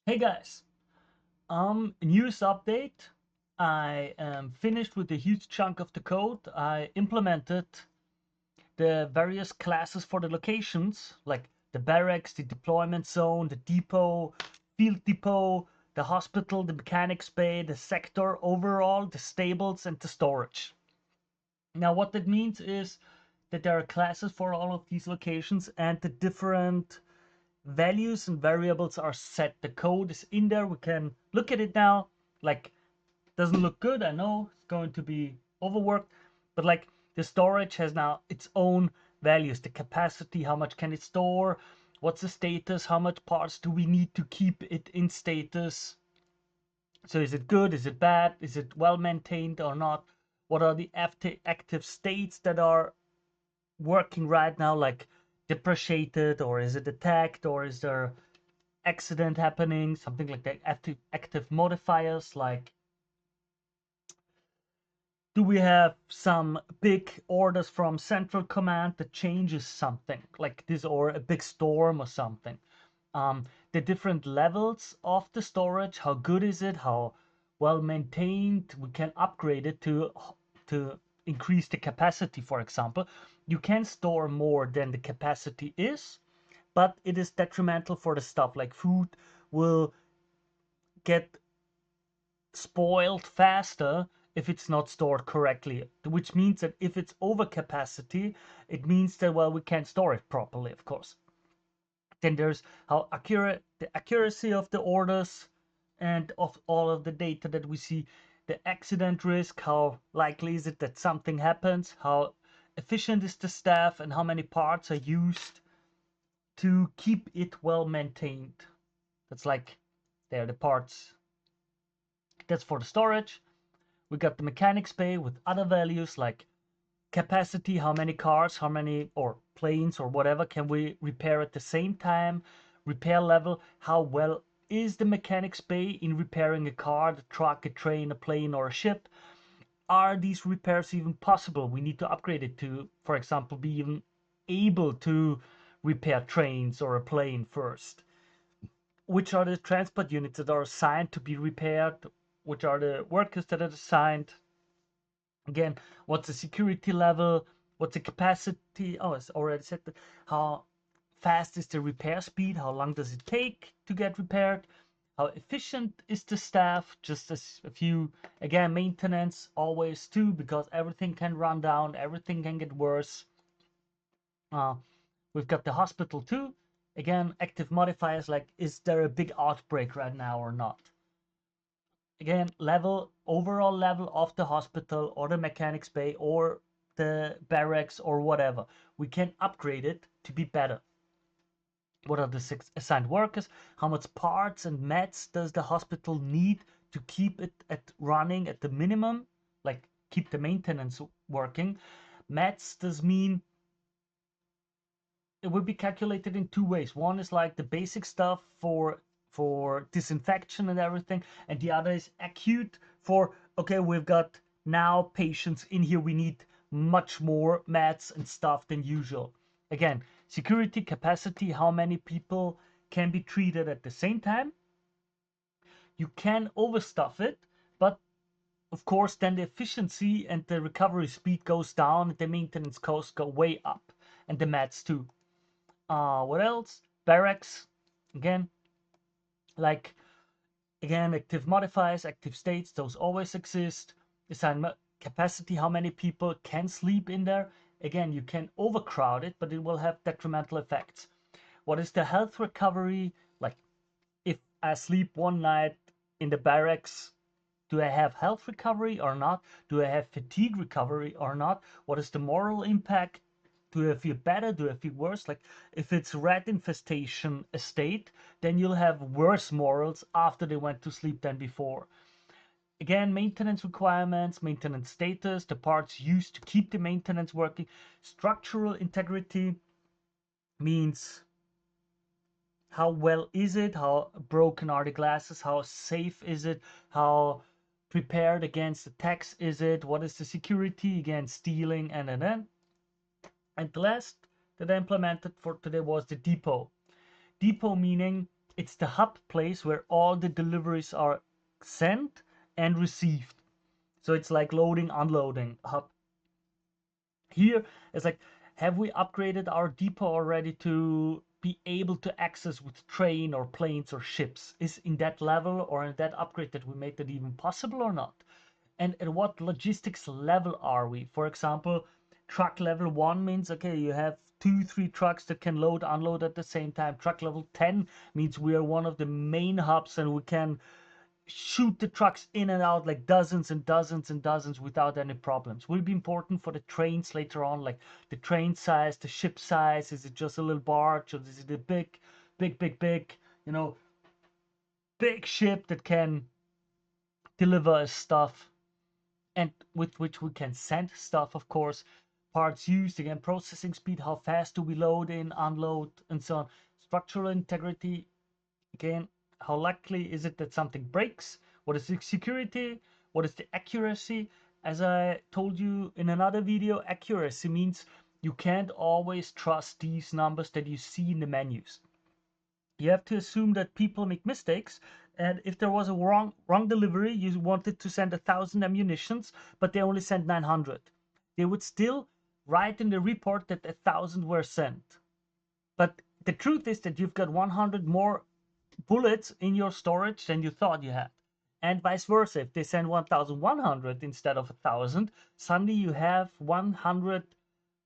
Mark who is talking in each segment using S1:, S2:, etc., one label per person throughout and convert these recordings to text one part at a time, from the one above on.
S1: Hey guys, news update. I am finished with a huge chunk of the code. I implemented the various classes for the locations, like the barracks, the deployment zone, the depot, field depot, the hospital, the mechanics bay, the sector overall, the stables, and the storage. Now, what that means is that there are classes for all of these locations, and the different values and variables are set. The code is in there. We can look at it now. Like, doesn't look good. I know it's going to be overworked, but like the storage has now its own values. The capacity, how much can it store? What's the status? How much parts do we need to keep it in status? So is it good? Is it bad? Is it well maintained or not? What are the active states that are working right now, like depreciated, or is it attacked, or is there accident happening, something like that. Active modifiers, like do we have some big orders from central command that changes something like this, or a big storm or something. The different levels of the storage, how good is it, how well maintained, we can upgrade it to increase the capacity. For example, you can store more than the capacity is, but it is detrimental for the stuff like food will get spoiled faster if it's not stored correctly, which means that if it's over capacity, it means that, well, we can't store it properly, of course. Then there's how accurate the accuracy of the orders and of all of the data that we see, the accident risk, how likely is it that something happens, how efficient is the staff, and how many parts are used to keep it well maintained. That's like they're the parts. That's for the storage. We got the mechanics bay with other values like capacity, how many cars, how many, or planes or whatever can we repair at the same time, repair level, how well is the mechanics bay in repairing a car, the truck, a train, a plane, or a ship. Are these repairs even possible? We need to upgrade it to, for example, be even able to repair trains or a plane first. Which are the transport units that are assigned to be repaired? Which are the workers that are assigned? Again, what's the security level? What's the capacity? Oh, it's already said that. How fast is the repair speed? How long does it take to get repaired? How efficient is the staff? Just as a few, again, maintenance always too, because everything can run down, everything can get worse. Uh, we've got the hospital too. Again, active modifiers like, is there a big outbreak right now or not? Again, level, overall level of the hospital or the mechanics bay or the barracks or whatever. We can upgrade it to be better. What are the six assigned workers? How much parts and meds does the hospital need to keep it at running at the minimum? Like keep the maintenance working. Meds does mean it will be calculated in two ways. One is like the basic stuff for disinfection and everything, and the other is acute for, okay, we've got now patients in here, we need much more meds and stuff than usual. Again, security, capacity, how many people can be treated at the same time. You can overstuff it, but of course then the efficiency and the recovery speed goes down and the maintenance costs go way up, and the meds too. What else? Barracks. Again, like, again, active modifiers, active states, those always exist. Assign capacity, how many people can sleep in there. Again, you can overcrowd it, but it will have detrimental effects. What is the health recovery? Like, if I sleep one night in the barracks, do I have health recovery or not? Do I have fatigue recovery or not? What is the moral impact? Do I feel better? Do I feel worse? Like, if it's rat infestation estate, then you'll have worse morals after they went to sleep than before. Again, maintenance requirements, maintenance status, the parts used to keep the maintenance working. Structural integrity means how well is it? How broken are the glasses? How safe is it? How prepared against attacks is it? What is the security against stealing? And the last that I implemented for today was the depot. Depot meaning It's the hub place where all the deliveries are sent and received. So it's like loading, unloading hub. Here it's like, have we upgraded our depot already to be able to access with train or planes or ships? Is in that level or in that upgrade that we made that even possible or not? And at what logistics level are we? For example, truck level 1 means, okay, you have 2, 3 trucks that can load, unload at the same time. Truck level 10 means we are one of the main hubs and we can shoot the trucks in and out like dozens and dozens and dozens without any problems. Will be important for the trains later on, like the train size, the ship size. Is it just a little barge or is it a big, you know, big ship that can deliver stuff and with which we can send stuff, of course. Parts used, again, processing speed, how fast do we load in, unload, and so on. Structural integrity, again, how likely is it that something breaks? What is the security? What is the accuracy? As I told you in another video, accuracy means you can't always trust these numbers that you see in the menus. You have to assume that people make mistakes, and if there was a wrong delivery, you wanted to send 1,000 ammunitions, but they only sent 900. They would still write in the report that 1,000 were sent. But the truth is that you've got 100 more bullets in your storage than you thought you had. And vice versa, if they send 1,100 instead of 1,000, suddenly you have 100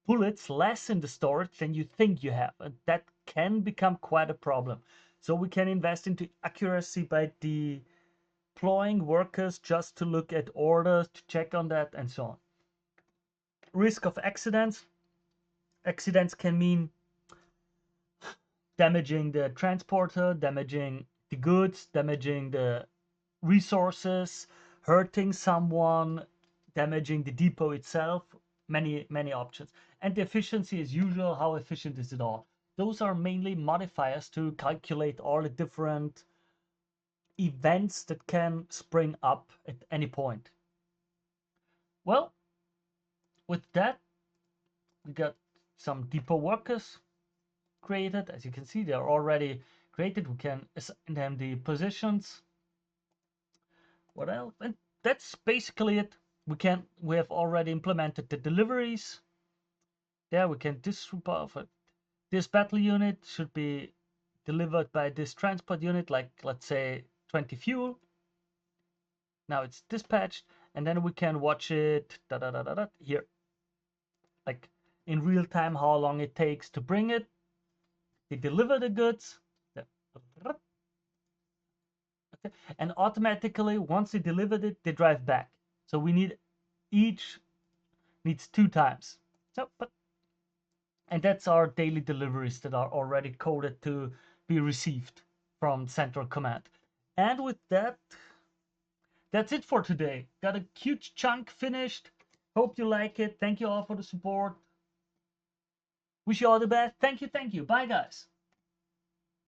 S1: bullets less in the storage than you think you have. And that can become quite a problem. So we can invest into accuracy by deploying workers just to look at orders, to check on that, and so on. Risk of accidents. Accidents can mean damaging the transporter, damaging the goods, damaging the resources, hurting someone, damaging the depot itself, many options. And the efficiency as usual, how efficient is it all? Those are mainly modifiers to calculate all the different events that can spring up at any point. Well, with that, we got some depot workers created. As you can see, they are already created. We can assign them the positions. What else? And that's basically it. We have already implemented the deliveries. There we can distribute. This battle unit should be delivered by this transport unit, like let's say 20 fuel. Now it's dispatched, and then we can watch it here, like in real time, how long it takes to bring it. They deliver the goods, and automatically once they delivered it, they drive back. So we need each needs 2 times. So, and that's our daily deliveries that are already coded to be received from central command. And with that, that's it for today. Got a huge chunk finished. Hope you like it. Thank you all for the support. Wish you all the best. Thank you. Bye, guys.